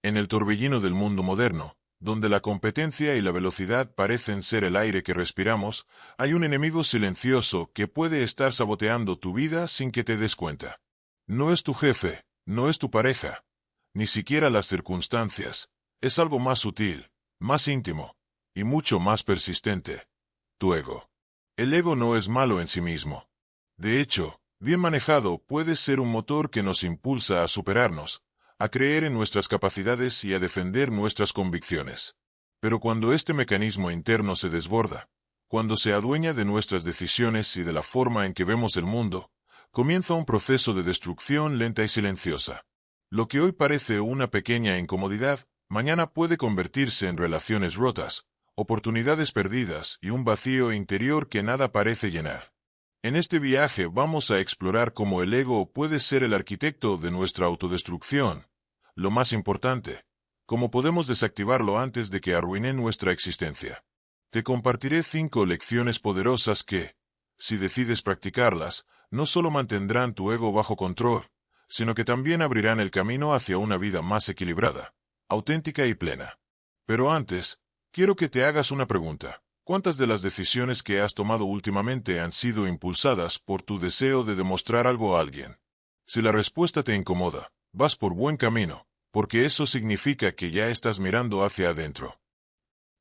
En el torbellino del mundo moderno, donde la competencia y la velocidad parecen ser el aire que respiramos, hay un enemigo silencioso que puede estar saboteando tu vida sin que te des cuenta. No es tu jefe, no es tu pareja, ni siquiera las circunstancias. Es algo más sutil, más íntimo, y mucho más persistente. Tu ego. El ego no es malo en sí mismo. De hecho, bien manejado puede ser un motor que nos impulsa a superarnos, a creer en nuestras capacidades y a defender nuestras convicciones. Pero cuando este mecanismo interno se desborda, cuando se adueña de nuestras decisiones y de la forma en que vemos el mundo, comienza un proceso de destrucción lenta y silenciosa. Lo que hoy parece una pequeña incomodidad, mañana puede convertirse en relaciones rotas, oportunidades perdidas y un vacío interior que nada parece llenar. En este viaje vamos a explorar cómo el ego puede ser el arquitecto de nuestra autodestrucción. Lo más importante, cómo podemos desactivarlo antes de que arruine nuestra existencia. Te compartiré 5 lecciones poderosas que, si decides practicarlas, no solo mantendrán tu ego bajo control, sino que también abrirán el camino hacia una vida más equilibrada, auténtica y plena. Pero antes, quiero que te hagas una pregunta. ¿Cuántas de las decisiones que has tomado últimamente han sido impulsadas por tu deseo de demostrar algo a alguien? Si la respuesta te incomoda, vas por buen camino, porque eso significa que ya estás mirando hacia adentro.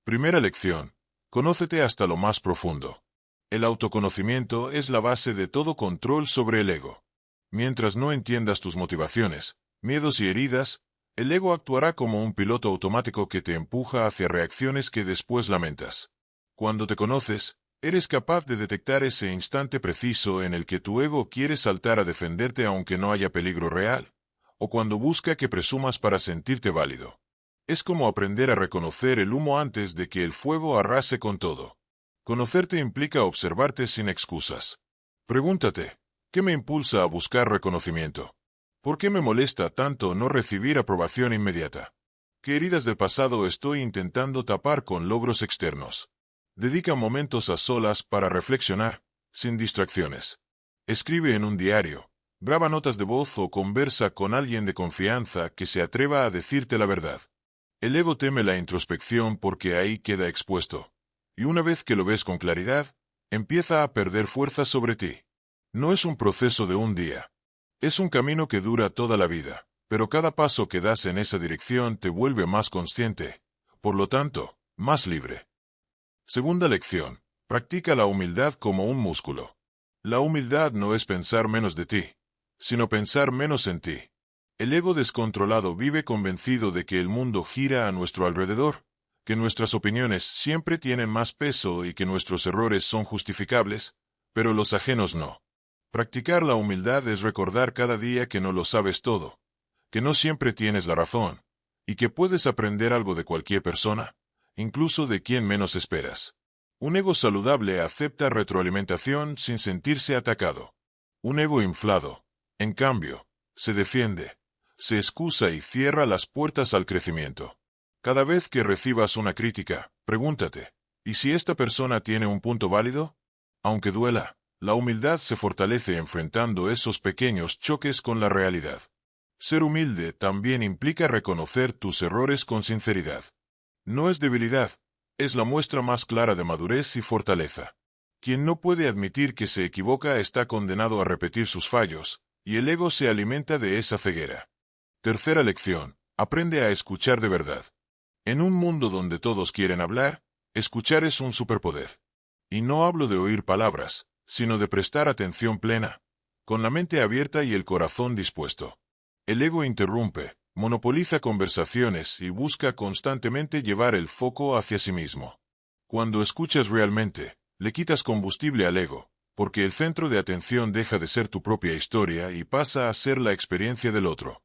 Primera lección. Conócete hasta lo más profundo. El autoconocimiento es la base de todo control sobre el ego. Mientras no entiendas tus motivaciones, miedos y heridas, el ego actuará como un piloto automático que te empuja hacia reacciones que después lamentas. Cuando te conoces, eres capaz de detectar ese instante preciso en el que tu ego quiere saltar a defenderte aunque no haya peligro real, o cuando busca que presumas para sentirte válido. Es como aprender a reconocer el humo antes de que el fuego arrase con todo. Conocerte implica observarte sin excusas. Pregúntate, ¿qué me impulsa a buscar reconocimiento? ¿Por qué me molesta tanto no recibir aprobación inmediata? ¿Qué heridas del pasado estoy intentando tapar con logros externos? Dedica momentos a solas para reflexionar, sin distracciones. Escribe en un diario, graba notas de voz o conversa con alguien de confianza que se atreva a decirte la verdad. El ego teme la introspección porque ahí queda expuesto. Y una vez que lo ves con claridad, empieza a perder fuerza sobre ti. No es un proceso de un día. Es un camino que dura toda la vida, pero cada paso que das en esa dirección te vuelve más consciente, por lo tanto, más libre. Segunda lección. Practica la humildad como un músculo. La humildad no es pensar menos de ti, sino pensar menos en ti. El ego descontrolado vive convencido de que el mundo gira a nuestro alrededor, que nuestras opiniones siempre tienen más peso y que nuestros errores son justificables, pero los ajenos no. Practicar la humildad es recordar cada día que no lo sabes todo, que no siempre tienes la razón, y que puedes aprender algo de cualquier persona, incluso de quien menos esperas. Un ego saludable acepta retroalimentación sin sentirse atacado. Un ego inflado, en cambio, se defiende, se excusa y cierra las puertas al crecimiento. Cada vez que recibas una crítica, pregúntate, ¿y si esta persona tiene un punto válido? Aunque duela, la humildad se fortalece enfrentando esos pequeños choques con la realidad. Ser humilde también implica reconocer tus errores con sinceridad. No es debilidad, es la muestra más clara de madurez y fortaleza. Quien no puede admitir que se equivoca está condenado a repetir sus fallos, y el ego se alimenta de esa ceguera. Tercera lección, aprende a escuchar de verdad. En un mundo donde todos quieren hablar, escuchar es un superpoder. Y no hablo de oír palabras, sino de prestar atención plena, con la mente abierta y el corazón dispuesto. El ego interrumpe, monopoliza conversaciones y busca constantemente llevar el foco hacia sí mismo. Cuando escuchas realmente, le quitas combustible al ego, porque el centro de atención deja de ser tu propia historia y pasa a ser la experiencia del otro.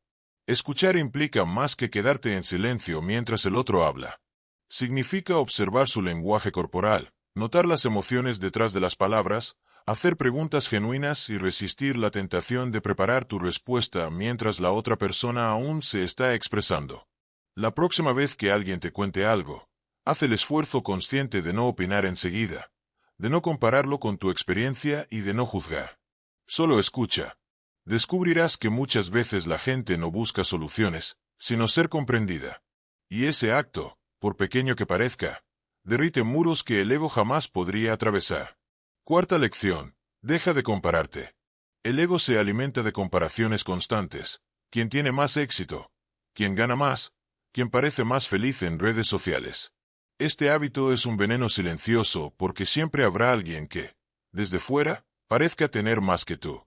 Escuchar implica más que quedarte en silencio mientras el otro habla. Significa observar su lenguaje corporal, notar las emociones detrás de las palabras, hacer preguntas genuinas y resistir la tentación de preparar tu respuesta mientras la otra persona aún se está expresando. La próxima vez que alguien te cuente algo, haz el esfuerzo consciente de no opinar enseguida, de no compararlo con tu experiencia y de no juzgar. Solo escucha. Descubrirás que muchas veces la gente no busca soluciones, sino ser comprendida. Y ese acto, por pequeño que parezca, derrite muros que el ego jamás podría atravesar. Cuarta lección: deja de compararte. El ego se alimenta de comparaciones constantes. ¿Quién tiene más éxito? ¿Quién gana más? ¿Quién parece más feliz en redes sociales? Este hábito es un veneno silencioso porque siempre habrá alguien que, desde fuera, parezca tener más que tú.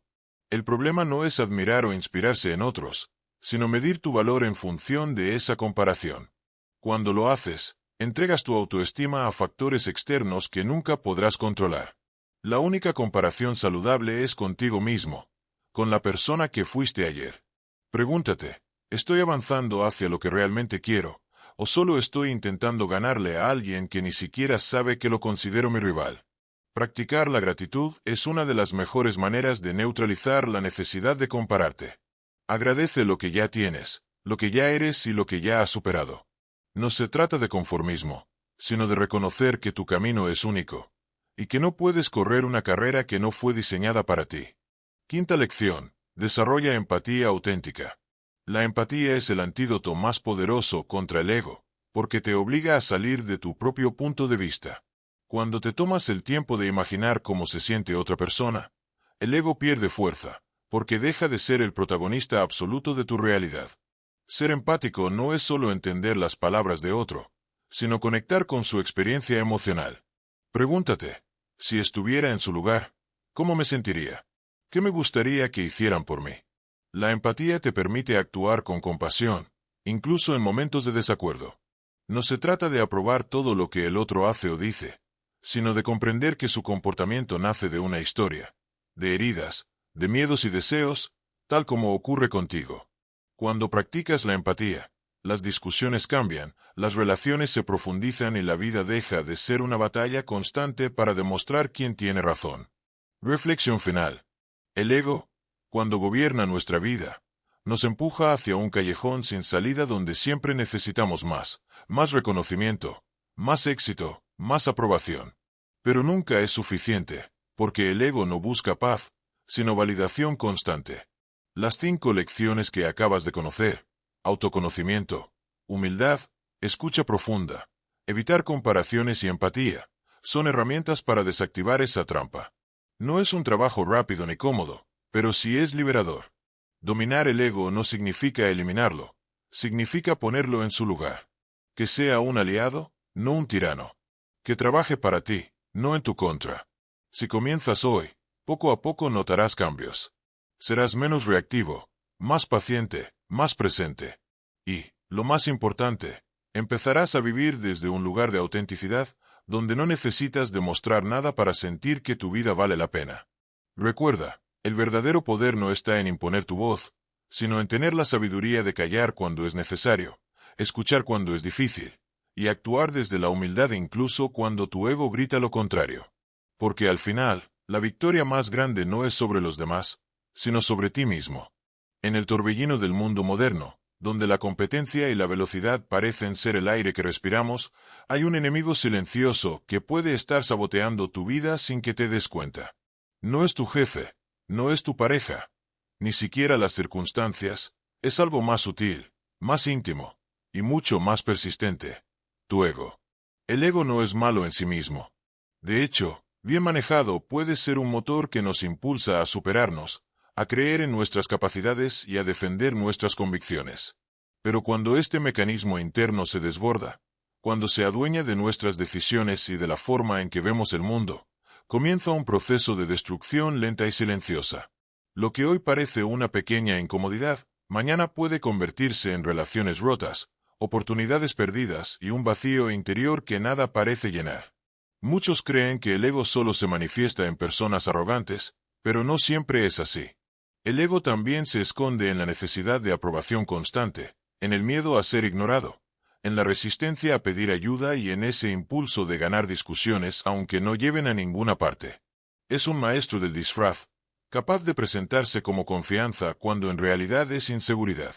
El problema no es admirar o inspirarse en otros, sino medir tu valor en función de esa comparación. Cuando lo haces, entregas tu autoestima a factores externos que nunca podrás controlar. La única comparación saludable es contigo mismo, con la persona que fuiste ayer. Pregúntate, ¿estoy avanzando hacia lo que realmente quiero, o solo estoy intentando ganarle a alguien que ni siquiera sabe que lo considero mi rival? Practicar la gratitud es una de las mejores maneras de neutralizar la necesidad de compararte. Agradece lo que ya tienes, lo que ya eres y lo que ya has superado. No se trata de conformismo, sino de reconocer que tu camino es único, y que no puedes correr una carrera que no fue diseñada para ti. Quinta lección: desarrolla empatía auténtica. La empatía es el antídoto más poderoso contra el ego, porque te obliga a salir de tu propio punto de vista. Cuando te tomas el tiempo de imaginar cómo se siente otra persona, el ego pierde fuerza, porque deja de ser el protagonista absoluto de tu realidad. Ser empático no es solo entender las palabras de otro, sino conectar con su experiencia emocional. Pregúntate, si estuviera en su lugar, ¿cómo me sentiría? ¿Qué me gustaría que hicieran por mí? La empatía te permite actuar con compasión, incluso en momentos de desacuerdo. No se trata de aprobar todo lo que el otro hace o dice, sino de comprender que su comportamiento nace de una historia, de heridas, de miedos y deseos, tal como ocurre contigo. Cuando practicas la empatía, las discusiones cambian, las relaciones se profundizan y la vida deja de ser una batalla constante para demostrar quién tiene razón. Reflexión final. El ego, cuando gobierna nuestra vida, nos empuja hacia un callejón sin salida donde siempre necesitamos más reconocimiento, más éxito, más aprobación. Pero nunca es suficiente, porque el ego no busca paz, sino validación constante. Las 5 lecciones que acabas de conocer: autoconocimiento, humildad, escucha profunda, evitar comparaciones y empatía, son herramientas para desactivar esa trampa. No es un trabajo rápido ni cómodo, pero sí es liberador. Dominar el ego no significa eliminarlo, significa ponerlo en su lugar. Que sea un aliado, no un tirano. Que trabaje para ti, no en tu contra. Si comienzas hoy, poco a poco notarás cambios. Serás menos reactivo, más paciente, más presente. Y, lo más importante, empezarás a vivir desde un lugar de autenticidad, donde no necesitas demostrar nada para sentir que tu vida vale la pena. Recuerda, el verdadero poder no está en imponer tu voz, sino en tener la sabiduría de callar cuando es necesario, escuchar cuando es difícil, y actuar desde la humildad incluso cuando tu ego grita lo contrario. Porque al final, la victoria más grande no es sobre los demás, sino sobre ti mismo. En el torbellino del mundo moderno, donde la competencia y la velocidad parecen ser el aire que respiramos, hay un enemigo silencioso que puede estar saboteando tu vida sin que te des cuenta. No es tu jefe, no es tu pareja, ni siquiera las circunstancias, es algo más sutil, más íntimo, y mucho más persistente: tu ego. El ego no es malo en sí mismo. De hecho, bien manejado puede ser un motor que nos impulsa a superarnos, a creer en nuestras capacidades y a defender nuestras convicciones. Pero cuando este mecanismo interno se desborda, cuando se adueña de nuestras decisiones y de la forma en que vemos el mundo, comienza un proceso de destrucción lenta y silenciosa. Lo que hoy parece una pequeña incomodidad, mañana puede convertirse en relaciones rotas, oportunidades perdidas y un vacío interior que nada parece llenar. Muchos creen que el ego solo se manifiesta en personas arrogantes, pero no siempre es así. El ego también se esconde en la necesidad de aprobación constante, en el miedo a ser ignorado, en la resistencia a pedir ayuda y en ese impulso de ganar discusiones aunque no lleven a ninguna parte. Es un maestro del disfraz, capaz de presentarse como confianza cuando en realidad es inseguridad.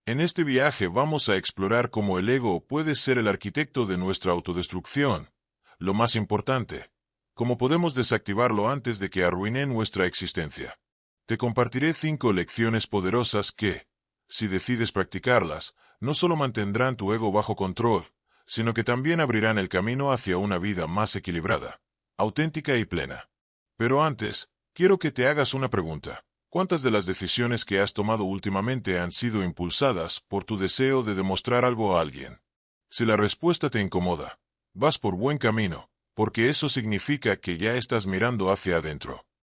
En este viaje vamos a explorar cómo el ego puede ser el arquitecto de nuestra autodestrucción. Lo más importante, cómo podemos desactivarlo antes de que arruine nuestra existencia. Te compartiré 5 lecciones poderosas que, si decides practicarlas, no solo mantendrán tu ego bajo control, sino que también abrirán el camino hacia una vida más equilibrada, auténtica y plena. Pero antes, quiero que te hagas una pregunta. ¿Cuántas de las decisiones que has tomado últimamente han sido impulsadas por tu deseo de demostrar algo a alguien? Si la respuesta te incomoda, vas por buen camino, porque eso significa que ya estás mirando hacia adentro.